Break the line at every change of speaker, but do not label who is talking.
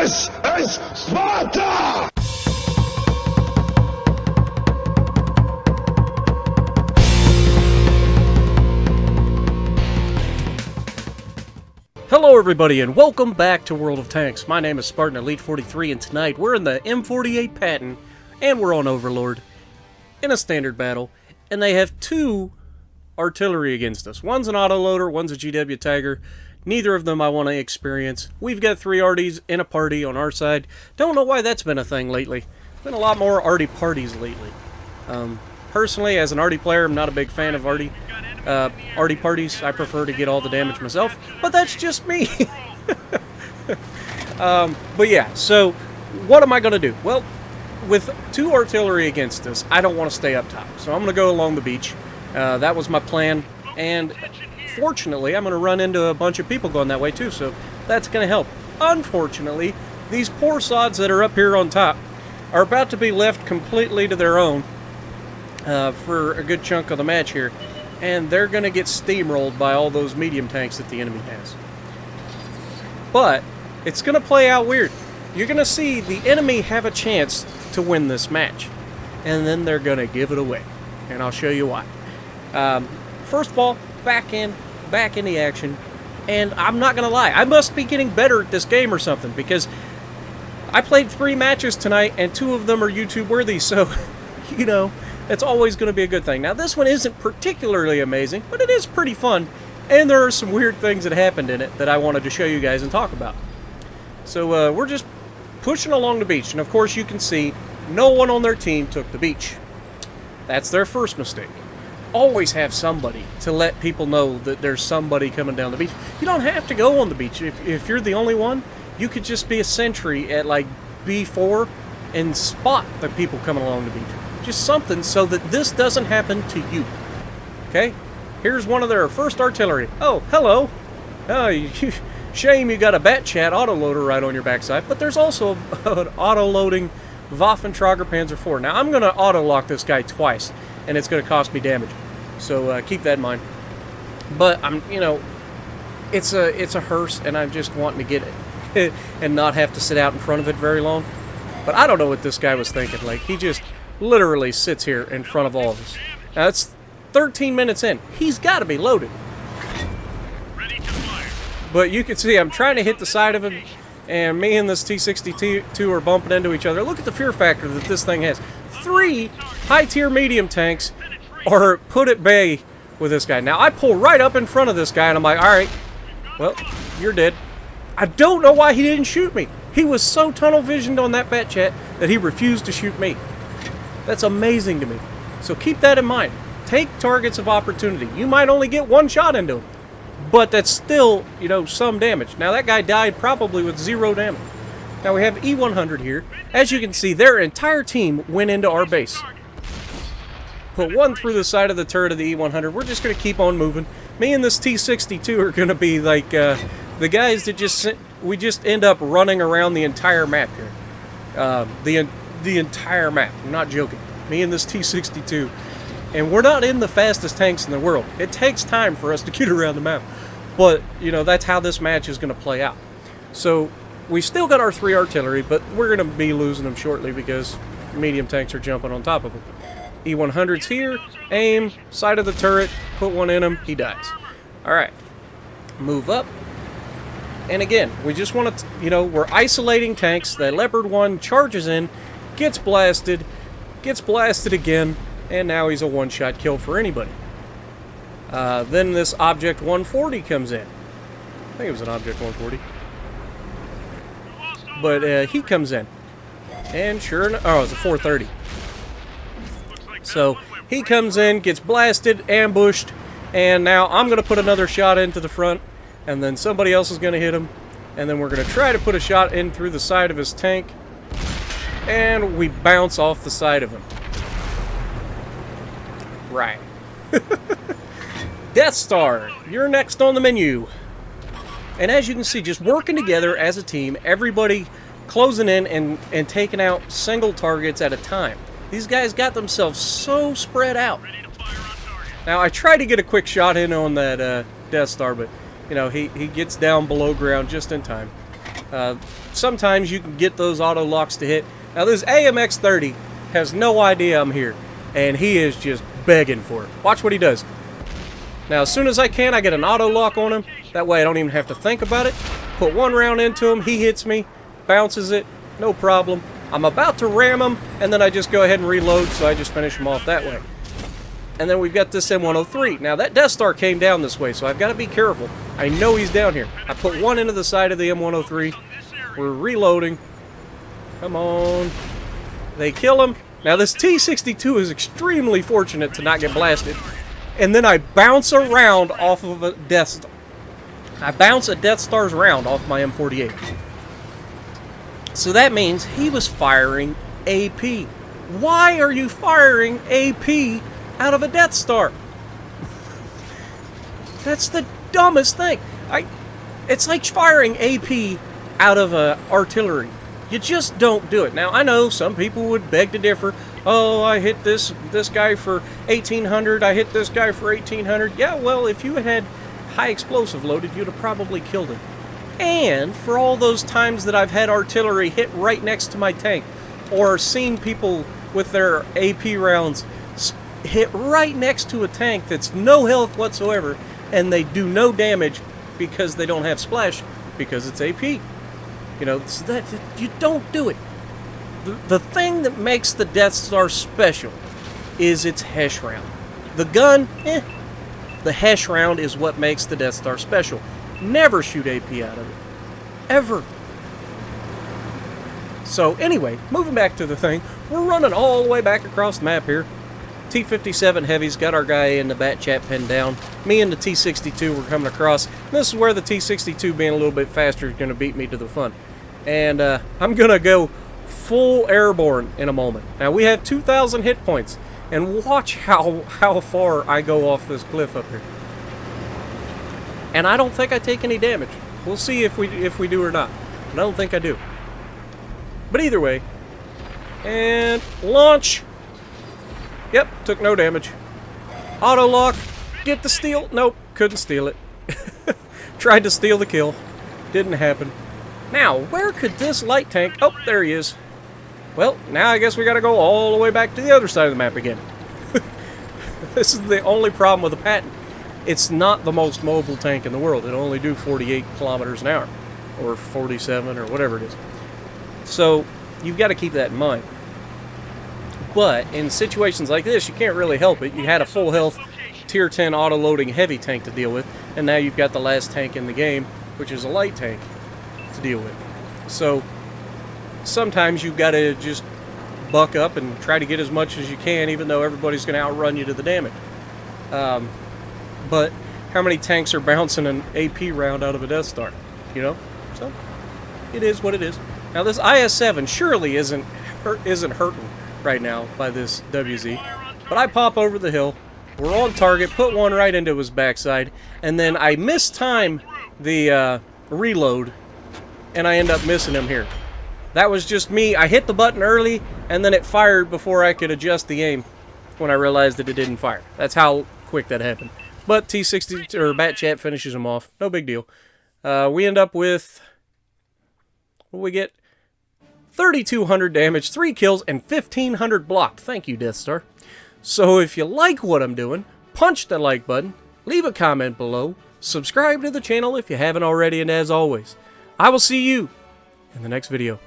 This is Sparta!
Hello everybody and welcome back to World of Tanks. My name is Spartan Elite 43 and tonight we're in the M48 Patton and we're on Overlord in a standard battle, and they have two artillery against us. One's an autoloader, one's a GW Tiger. Neither of them I want to experience. We've got 3 arties in a party on our side. Don't know why that's been a thing lately. Been a lot more arty parties lately. Personally, as an arty player, I'm not a big fan of arty parties. I prefer to get all the damage myself, but that's just me. But yeah, so what am I going to do? Well, with 2 artillery against us, I don't want to stay up top, so I'm going to go along the beach. That was my plan, and fortunately, I'm going to run into a bunch of people going that way too, so that's going to help. Unfortunately, these poor sods that are up here on top are about to be left completely to their own for a good chunk of the match here, and they're going to get steamrolled by all those medium tanks that the enemy has. But it's going to play out weird. You're going to see the enemy have a chance to win this match, and then they're going to give it away, and I'll show you why. First of all, back in the action, and I'm not going to lie, I must be getting better at this game or something, because I played 3 matches tonight, and 2 of them are YouTube worthy, so, you know, it's always going to be a good thing. Now, this one isn't particularly amazing, but it is pretty fun, and there are some weird things that happened in it that I wanted to show you guys and talk about. So, we're just pushing along the beach, and of course you can see no one on their team took the beach. That's their first mistake. Always have somebody to let people know that there's somebody coming down the beach. You don't have to go on the beach. If you're the only one, you could just be a sentry at like B4 and spot the people coming along the beach. Just something so that this doesn't happen to you. Okay? Here's one of their first artillery. Oh, hello. Oh, shame you got a Batchat autoloader right on your backside, but there's also an auto-loading Waffentrager Panzer IV. Now, I'm going to auto-lock this guy twice, and it's going to cost me damage. So keep that in mind. But you know, it's a hearse, and I'm just wanting to get it and not have to sit out in front of it very long. But I don't know what this guy was thinking. Like, he just literally sits here in front of all of us. Now it's 13 minutes in. He's got to be loaded. But you can see I'm trying to hit the side of him, and me and this T-62 are bumping into each other. Look at the fear factor that this thing has. 3 high-tier medium tanks are put at bay with this guy. Now, I pull right up in front of this guy, and I'm like, alright, well, you're dead. I don't know why he didn't shoot me. He was so tunnel-visioned on that Batchat that he refused to shoot me. That's amazing to me. So keep that in mind. Take targets of opportunity. You might only get 1 shot into him, but that's still, you know, some damage. Now, that guy died probably with 0 damage. Now, we have E100 here. As you can see, their entire team went into our base. Put 1 through the side of the turret of the E100. We're just going to keep on moving. Me and this T-62 are going to be like the guys that we just end up running around the entire map here. The entire map. I'm not joking. Me and this T-62. And we're not in the fastest tanks in the world. It takes time for us to get around the map. But, you know, that's how this match is going to play out. So, we've still got our 3 artillery, but we're going to be losing them shortly because medium tanks are jumping on top of them. E100's here. Aim. Side of the turret. Put 1 in him. He dies. Alright. Move up. And again, we just want to, you know, we're isolating tanks. That Leopard 1 charges in, gets blasted again, and now he's a 1-shot kill for anybody. Then this Object 140 comes in. I think it was an Object 140. But he comes in. And sure enough, oh, it's a 430. So he comes in, gets blasted, ambushed, and now I'm going to put another shot into the front, and then somebody else is going to hit him, and then we're going to try to put a shot in through the side of his tank, and we bounce off the side of him. Right. Death Star, you're next on the menu. And as you can see, just working together as a team, everybody closing in and taking out single targets at a time. These guys got themselves so spread out. Now, I tried to get a quick shot in on that Death Star, but, you know, he gets down below ground just in time. Sometimes you can get those auto locks to hit. Now this AMX-30 has no idea I'm here, and he is just begging for it. Watch what he does. Now as soon as I can, I get an auto lock on him. That way I don't even have to think about it. Put one round into him, he hits me, bounces it, no problem. I'm about to ram him, and then I just go ahead and reload, so I just finish him off that way. And then we've got this M103. Now that Death Star came down this way, so I've got to be careful. I know he's down here. I put one into the side of the M103. We're reloading. Come on. They kill him. Now this T-62 is extremely fortunate to not get blasted. And then I bounce a round off of a Death Star. I bounce a Death Star's round off my M48. So that means he was firing AP. Why are you firing AP out of a Death Star? That's the dumbest thing. It's like firing AP out of artillery. You just don't do it. Now, I know some people would beg to differ. Oh, I hit this guy for 1,800. I hit this guy for 1,800. Yeah, well, if you had high explosive loaded, you'd have probably killed him. And for all those times that I've had artillery hit right next to my tank, or seen people with their AP rounds hit right next to a tank that's no health whatsoever, and they do no damage because they don't have splash, because it's AP. You know, so that you don't do it. The thing that makes the Death Star special is its HESH round. The gun, the HESH round is what makes the Death Star special. Never shoot AP out of it. Ever. So anyway, moving back to the thing, we're running all the way back across the map here. T-57 Heavy's got our guy in the bat chat pinned down. Me and the T-62 were coming across. This is where the T-62 being a little bit faster is going to beat me to the fun. And I'm going to go full airborne in a moment. Now we have 2,000 hit points. And watch how far I go off this cliff up here. And I don't think I take any damage. We'll see if we do or not. But I don't think I do. But either way. And launch. Yep, took no damage. Auto lock. Get the steal. Nope, couldn't steal it. Tried to steal the kill. Didn't happen. Now, where could this light tank... Oh, there he is. Well, now I guess we gotta go all the way back to the other side of the map again. This is the only problem with the Patton. It's not the most mobile tank in the world. It'll only do 48 kilometers an hour. Or 47, or whatever it is. So, you've got to keep that in mind. But, in situations like this, you can't really help it. You had a full health Tier 10 auto-loading heavy tank to deal with, and now you've got the last tank in the game, which is a light tank, to deal with. So, sometimes you've got to just buck up and try to get as much as you can, even though everybody's going to outrun you to the damage. But how many tanks are bouncing an AP round out of a Death Star? You know? So, it is what it is. Now, this IS-7 surely isn't hurting right now by this WZ. But I pop over the hill. We're on target. Put one right into his backside. And then I mistime the reload. And I end up missing him here. That was just me. I hit the button early. And then it fired before I could adjust the aim. When I realized that it didn't fire. That's how quick that happened. But T-60 or Bat Chat finishes him off. No big deal. We end up with... What do we get? 3,200 damage, 3 kills, and 1,500 blocked. Thank you, Death Star. So if you like what I'm doing, punch the like button, leave a comment below, subscribe to the channel if you haven't already, and as always, I will see you in the next video.